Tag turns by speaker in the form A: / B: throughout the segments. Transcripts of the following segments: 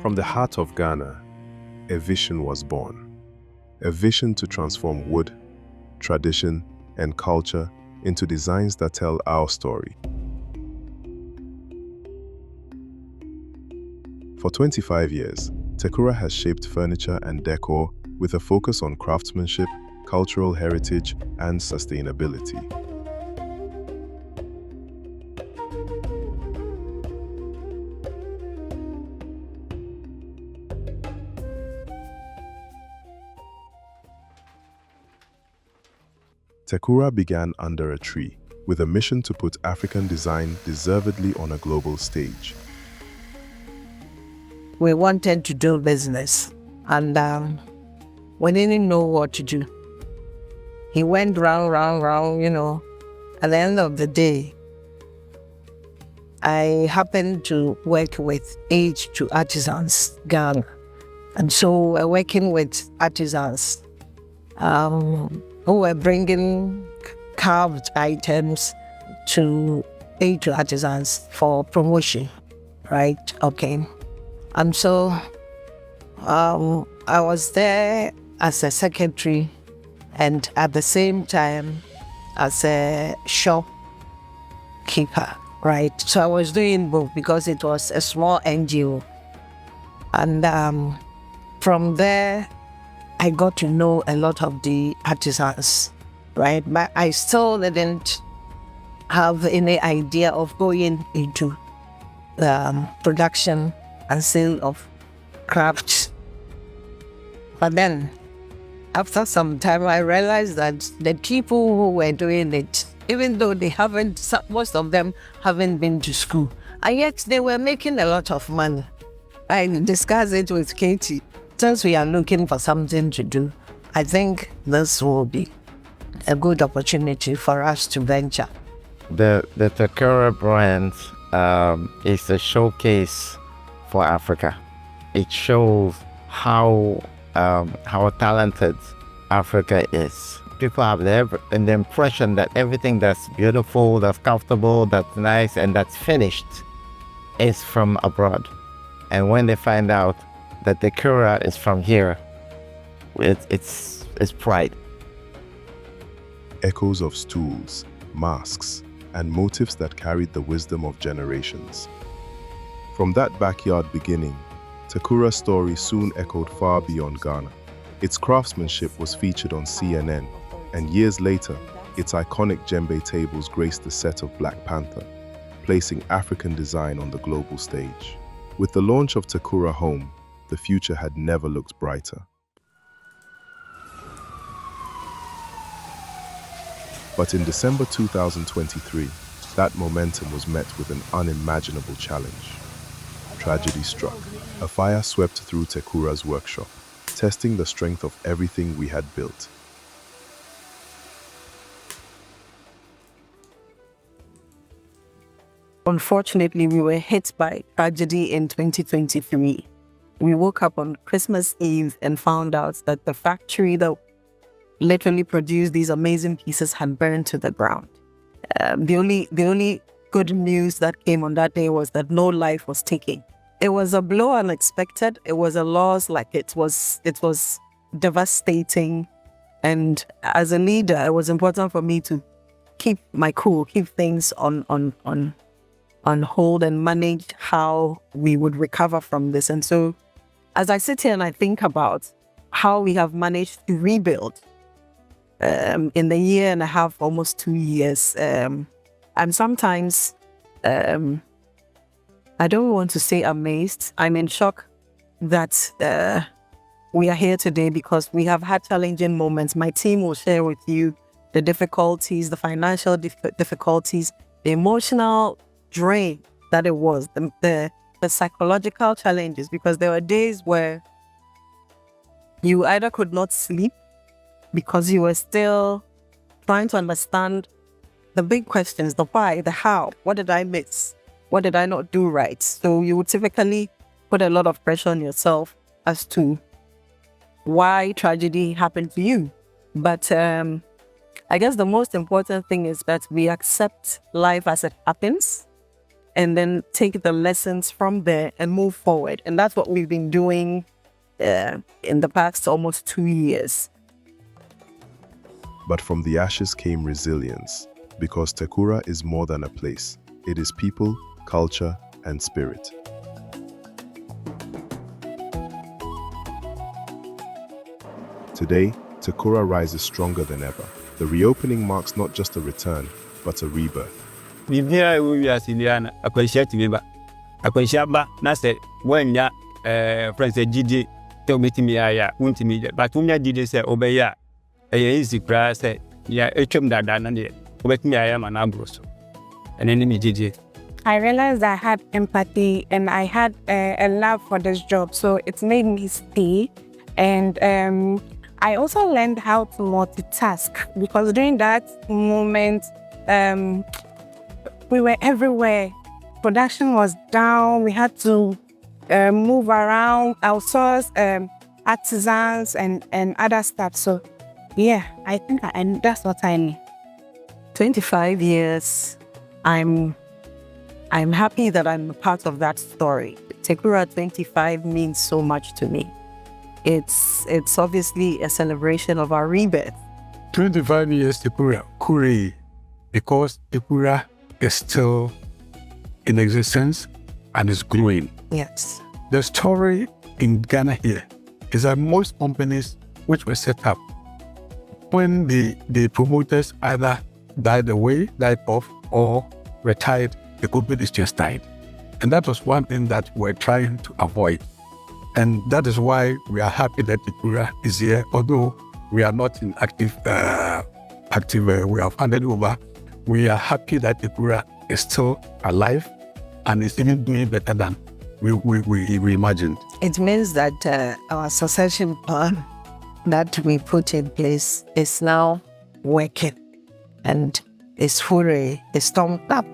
A: From the heart of Ghana, a vision was born. A vision to transform wood, tradition, and culture into designs that tell our story. For 25 years, Tekura has shaped furniture and decor with a focus on craftsmanship, cultural heritage, and sustainability. Tekura began under a tree, with a mission to put African design deservedly on a global stage.
B: We wanted to do business, and we didn't know what to do. He went round, At the end of the day, I happened to work with Age to Artisans Ghana. And so we're working with artisans who were bringing carved items to Age to Artisans for promotion, right? Okay. And so I was there as a secretary and at the same time as a shopkeeper, right? So I was doing both because it was a small NGO. And from there, I got to know a lot of the artisans, right? But I still didn't have any idea of going into production and sale of crafts. But then, after some time, I realized that the people who were doing it, even though most of them haven't been to school, and yet they were making a lot of money. I discussed it with Katie. Since we are looking for something to do, I think this will be a good opportunity for us to venture.
C: The Tekura brand is a showcase for Africa. It shows how talented Africa is. People have the impression that everything that's beautiful, that's comfortable, that's nice, and that's finished is from abroad. And when they find out that the Tekura is from here, it's pride.
A: Echoes of stools, masks, and motifs that carried the wisdom of generations. From that backyard beginning, Tekura's story soon echoed far beyond Ghana. Its craftsmanship was featured on CNN, and years later, its iconic djembe tables graced the set of Black Panther, placing African design on the global stage. With the launch of Tekura Home, the future had never looked brighter. But in December 2023, that momentum was met with an unimaginable challenge. Tragedy struck. A fire swept through Tekura's workshop, testing the strength of everything we had built.
B: Unfortunately, we were hit by tragedy in 2023. We woke up on Christmas Eve and found out that the factory that literally produced these amazing pieces had burned to the ground. The only good news that came on that day was that no life was taken. It was a blow unexpected. It was a loss, like it was devastating. And as a leader, it was important for me to keep my cool, keep things on hold and manage how we would recover from this. And so as I sit here and I think about how we have managed to rebuild in the year and a half, almost 2 years, I'm sometimes, I don't want to say amazed. I'm in shock that we are here today because we have had challenging moments. My team will share with you the difficulties, the financial difficulties, the emotional drain that it was, the psychological challenges, because there were days where you either could not sleep because you were still trying to understand the big questions, the why, the how, what did I miss? What did I not do right? So you would typically put a lot of pressure on yourself as to why tragedy happened to you. But I guess the most important thing is that we accept life as it happens and then take the lessons from there and move forward. And that's what we've been doing in the past almost 2 years.
A: But from the ashes came resilience, because Tekura is more than a place. It is people, culture, and spirit. Today, Tekura rises stronger than ever. The reopening marks not just a return, but a rebirth.
D: Bibia we are Indiana, akwanhyia timiba. Akwanhyia ba na se wanya friends GD tell me timi ya untimi but unya GD say obeya easy cra say ya etwem dada na ne obetimi ya ma na bro so. And then me GD.
E: I realized I had empathy and I had a love for this job, so it made me stay. And I also learned how to multitask, because during that moment, we were everywhere. Production was down. We had to move around, outsource artisans and other stuff. So, yeah, I think that's what I need.
B: 25 years, I'm happy that I'm a part of that story. Tekura 25 means so much to me. It's obviously a celebration of our rebirth.
F: 25 years Tekura, Kure, because Tekura is still in existence and is growing.
B: Yes.
F: The story in Ghana here is that most companies which were set up, when the promoters either died off, or retired, the company just died. And that was one thing that we're trying to avoid. And that is why we are happy that Tekura is here, although we are not in active, we have handed over. We are happy that Tekura is still alive and is even doing better than we imagined.
B: It means that our succession plan that we put in place is now working and is fully stumped up.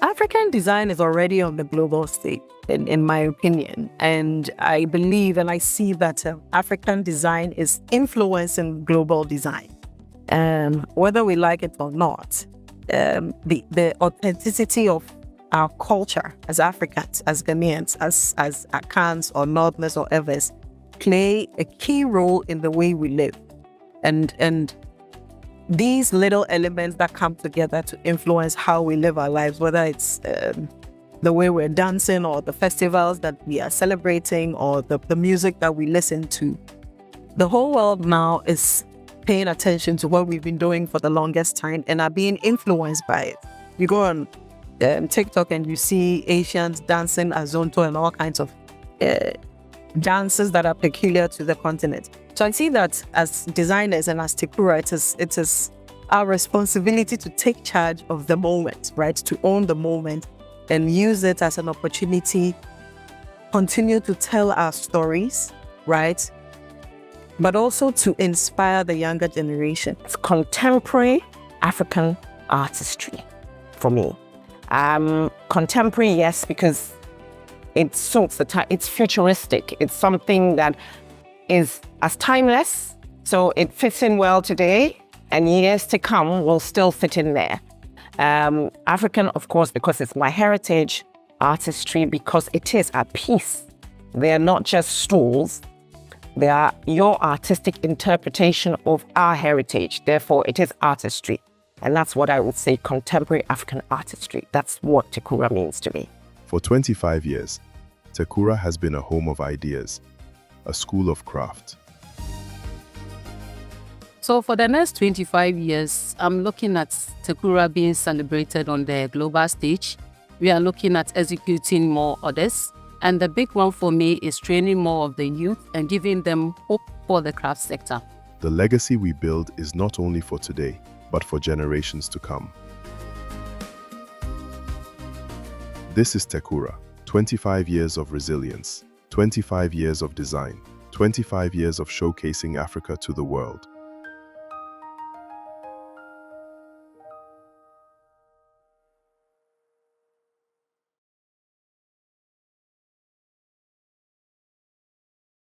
B: African design is already on the global stage, in my opinion. And I believe and I see that African design is influencing global design. Whether we like it or not, the authenticity of our culture as Africans, as Ghanaians, as Akans or Northerners or others, play a key role in the way we live. And these little elements that come together to influence how we live our lives, whether it's the way we're dancing or the festivals that we are celebrating or the music that we listen to. The whole world now is paying attention to what we've been doing for the longest time and are being influenced by it. You go on TikTok and you see Asians dancing azonto and all kinds of dances that are peculiar to the continent. So I see that as designers and as Tekura, it is our responsibility to take charge of the moment, right? To own the moment and use it as an opportunity, continue to tell our stories, right? But also to inspire the younger generation.
G: It's contemporary African artistry for me. Contemporary, yes, because it suits the time. It's futuristic. It's something that is as timeless, so it fits in well today, and years to come will still fit in there. African, of course, because it's my heritage, artistry, because it is a piece. They are not just stools. They are your artistic interpretation of our heritage. Therefore, it is artistry. And that's what I would say, contemporary African artistry. That's what Tekura means to me.
A: For 25 years, Tekura has been a home of ideas, a school of craft.
H: So for the next 25 years, I'm looking at Tekura being celebrated on the global stage. We are looking at executing more orders. And the big one for me is training more of the youth and giving them hope for the craft sector.
A: The legacy we build is not only for today, but for generations to come. This is Tekura, 25 years of resilience, 25 years of design, 25 years of showcasing Africa to the world.